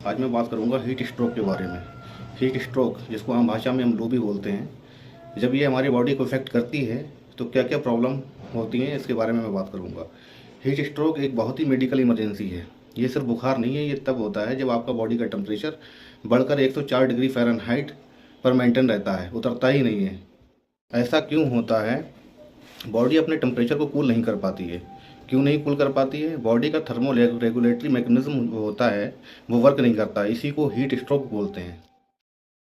आज मैं बात करूंगा हीट स्ट्रोक के बारे में। हीट स्ट्रोक, जिसको आम भाषा में हम लू भी बोलते हैं, जब ये हमारी बॉडी को इफेक्ट करती है तो क्या क्या प्रॉब्लम होती हैं, इसके बारे में मैं बात करूंगा। हीट स्ट्रोक एक बहुत ही मेडिकल इमरजेंसी है। ये सिर्फ बुखार नहीं है, ये तब होता है जब आपका बॉडी का टेम्परेचर बढ़कर 104 डिग्री फ़ारेनहाइट पर मेंटेन रहता है, उतरता ही नहीं है। ऐसा क्यों होता है? बॉडी अपने टेम्परेचर को कूल नहीं कर पाती है। क्यों नहीं कूल कर पाती है? बॉडी का थर्मो रेगुलेटरी मैकेनिज्म होता है, वो वर्क नहीं करता। इसी को हीट स्ट्रोक बोलते हैं।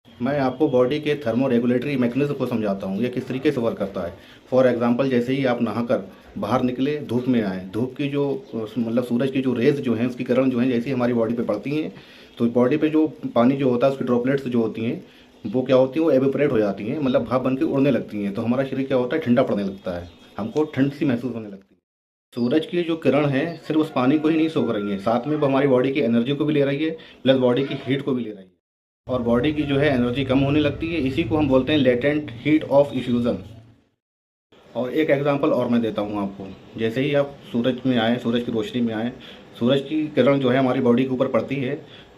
मैं आपको बॉडी के थर्मो रेगुलेटरी मैकेनिज्म को समझाता हूँ, ये किस तरीके से वर्क करता है। फॉर एग्जांपल, जैसे ही आप नहाकर बाहर निकले, धूप में आए, धूप की जो मतलब सूरज की जो रेज जो हैं, उसकी किरण जो हैं, जैसे ही हमारी बॉडी पे पड़ती हैं तो बॉडी पे जो पानी जो होता है, उसकी ड्रॉपलेट्स जो होती हैं, वो क्या होती हैं, वो एवेपोरेट हो जाती हैं, मतलब भाप बन के उड़ने लगती हैं। तो हमारा शरीर क्या होता है, ठंडा पड़ने लगता है, हमको ठंड सी महसूस होने लगती है। सूरज की जो किरण है सिर्फ उस पानी को ही नहीं सोख रही है, साथ में वो हमारी बॉडी की एनर्जी को भी ले रही है, प्लस बॉडी की हीट को भी ले रही है। और बॉडी की जो है एनर्जी कम होने लगती है। इसी को हम बोलते हैं लेटेंट हीट ऑफ इफ्यूज़न। और एक एग्जांपल और मैं देता हूँ आपको। जैसे ही आप सूरज में आए, सूरज की रोशनी में आए, सूरज की किरण जो है हमारी बॉडी के ऊपर पड़ती है,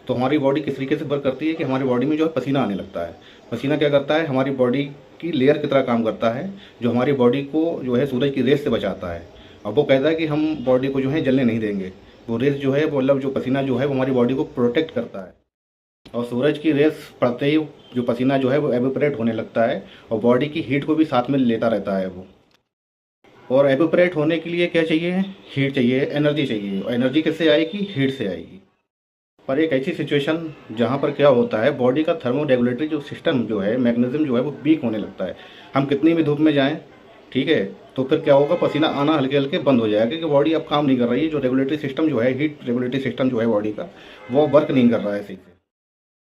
तो हमारी बॉडी किस तरीके से वर्क करती है कि हमारी बॉडी में जो है पसीना आने लगता है। पसीना क्या करता है, हमारी बॉडी की लेयर की तरह काम करता है, जो हमारी बॉडी को जो है सूरज की रेस से बचाता है। अब वो कहता है कि हम बॉडी को जो है जलने नहीं देंगे। वो रेस जो है, मतलब जो पसीना जो है, वो हमारी बॉडी को प्रोटेक्ट करता है। और सूरज की रेस पड़ते ही जो पसीना जो है वो एवेपोरेट होने लगता है, और बॉडी की हीट को भी साथ में लेता रहता है वो। और एवेपोरेट होने के लिए क्या चाहिए? हीट चाहिए, एनर्जी चाहिए। और एनर्जी किससे आएगी? हीट से आएगी। पर एक ऐसी सिचुएशन जहाँ पर क्या होता है, बॉडी का थर्मो रेगुलेटरी जो सिस्टम जो है, मैकेनिज्म जो है, वो वीक होने लगता है। हम कितनी भी धूप में जाएं, ठीक है, तो फिर क्या होगा, पसीना आना हल्के हल्के बंद हो जाएगा, क्योंकि बॉडी अब काम नहीं कर रही है। जो रेगुलेटरी सिस्टम जो है, हीट रेगुलेटरी सिस्टम जो है बॉडी का, वो वर्क नहीं कर रहा है सही से।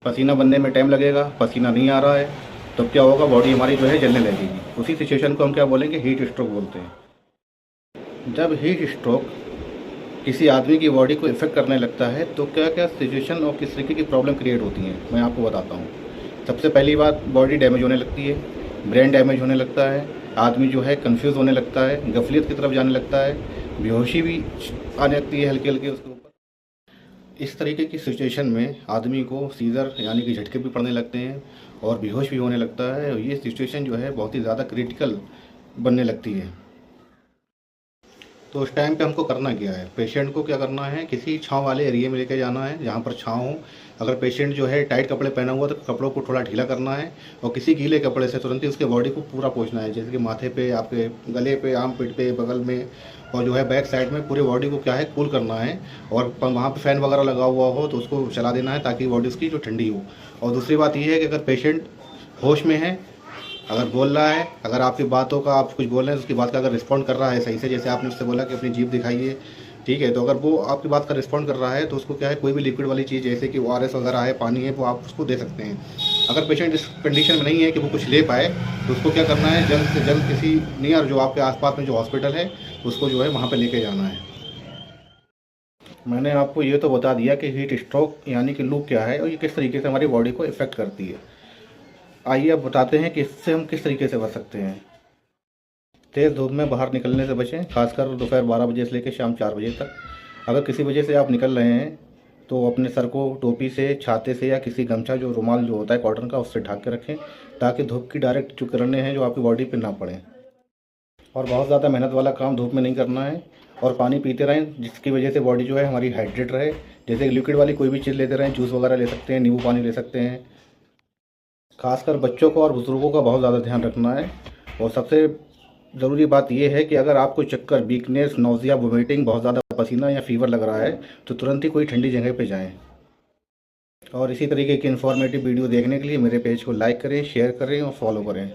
पसीना बनने में टाइम लगेगा, पसीना नहीं आ रहा है, तब क्या होगा, बॉडी हमारी जो है जलने लगेगी। उसी सिचुएशन को हम क्या बोलेंगे, हीट स्ट्रोक बोलते हैं। जब हीट स्ट्रोक किसी आदमी की बॉडी को इफेक्ट करने लगता है तो क्या क्या सिचुएशन और किस तरीके की प्रॉब्लम क्रिएट होती हैं, मैं आपको बताता हूँ। सबसे पहली बात, बॉडी डैमेज होने लगती है, ब्रेन डैमेज होने लगता है, आदमी जो है कंफ्यूज होने लगता है, गफलियत की तरफ जाने लगता है, बेहोशी भी आने लगती है हल्की हल्की उसके ऊपर। इस तरीके की सिचुएशन में आदमी को सीजर यानी कि झटके भी पड़ने लगते हैं और बेहोश भी होने लगता है। और ये सिचुएशन जो है बहुत ही ज़्यादा क्रिटिकल बनने लगती है। तो उस टाइम पे हमको करना क्या है, पेशेंट को क्या करना है, किसी छाँव वाले एरिया में लेके जाना है जहाँ पर छाँव हो। अगर पेशेंट जो है टाइट कपड़े पहना हुआ तो कपड़ों को थोड़ा ढीला करना है, और किसी गीले कपड़े से तुरंत ही उसके बॉडी को पूरा पोंछना है, जैसे कि माथे पे, आपके गले पे, आर्म पिट पे, बगल में, और जो है बैक साइड में पूरे बॉडी को क्या है, कूल करना है। और वहाँ पे फ़ैन वगैरह लगा हुआ हो तो उसको चला देना है, ताकि बॉडी उसकी जो ठंडी हो। और दूसरी बात ये है कि अगर पेशेंट होश में है, अगर बोल रहा है, अगर आपकी बातों का, आप कुछ बोल रहे हैं, उसकी बात का अगर रिस्पॉन्ड कर रहा है सही से, जैसे आपने उससे बोला कि अपनी जीभ दिखाइए, ठीक है, तो अगर वो आपकी बात का रिस्पॉन्ड कर रहा है तो उसको क्या है, कोई भी लिक्विड वाली चीज़ जैसे कि ORS वगैरह है, पानी है, वो आप उसको दे सकते हैं। अगर पेशेंट इस कंडीशन में नहीं है कि वो कुछ ले पाए, तो उसको क्या करना है, जल्द से जल्द किसी नियर जो आपके आसपास में जो हॉस्पिटल है, उसको जो है वहाँ पर लेके जाना है। मैंने आपको ये तो बता दिया कि हीट स्ट्रोक यानी कि लू क्या है और ये किस तरीके से हमारी बॉडी को इफेक्ट करती है। आइए अब बताते हैं कि इससे हम किस तरीके से बच सकते हैं। तेज़ धूप में बाहर निकलने से बचें, खासकर दोपहर 12 बजे से लेकर शाम 4 बजे तक। अगर किसी वजह से आप निकल रहे हैं तो अपने सर को टोपी से, छाते से, या किसी गमछा, जो रुमाल जो होता है कॉटन का, उससे ढक के रखें, ताकि धूप की डायरेक्ट जो किरणें हैं जो आपकी बॉडी पे ना पड़ें। और बहुत ज़्यादा मेहनत वाला काम धूप में नहीं करना है। और पानी पीते रहें, जिसकी वजह से बॉडी जो है हमारी हाइड्रेट रहे। जैसे लिक्विड वाली कोई भी चीज़ लेते रहें, जूस वगैरह ले सकते हैं, नींबू पानी ले सकते हैं। खासकर बच्चों को और बुज़ुर्गों का बहुत ज़्यादा ध्यान रखना है। और सबसे ज़रूरी बात यह है कि अगर आपको चक्कर, वीकनेस, नौजिया, वोमिटिंग, बहुत ज़्यादा पसीना या फीवर लग रहा है तो तुरंत ही कोई ठंडी जगह पे जाएं। और इसी तरीके की इन्फॉर्मेटिव वीडियो देखने के लिए मेरे पेज को लाइक करें, शेयर करें और फॉलो करें।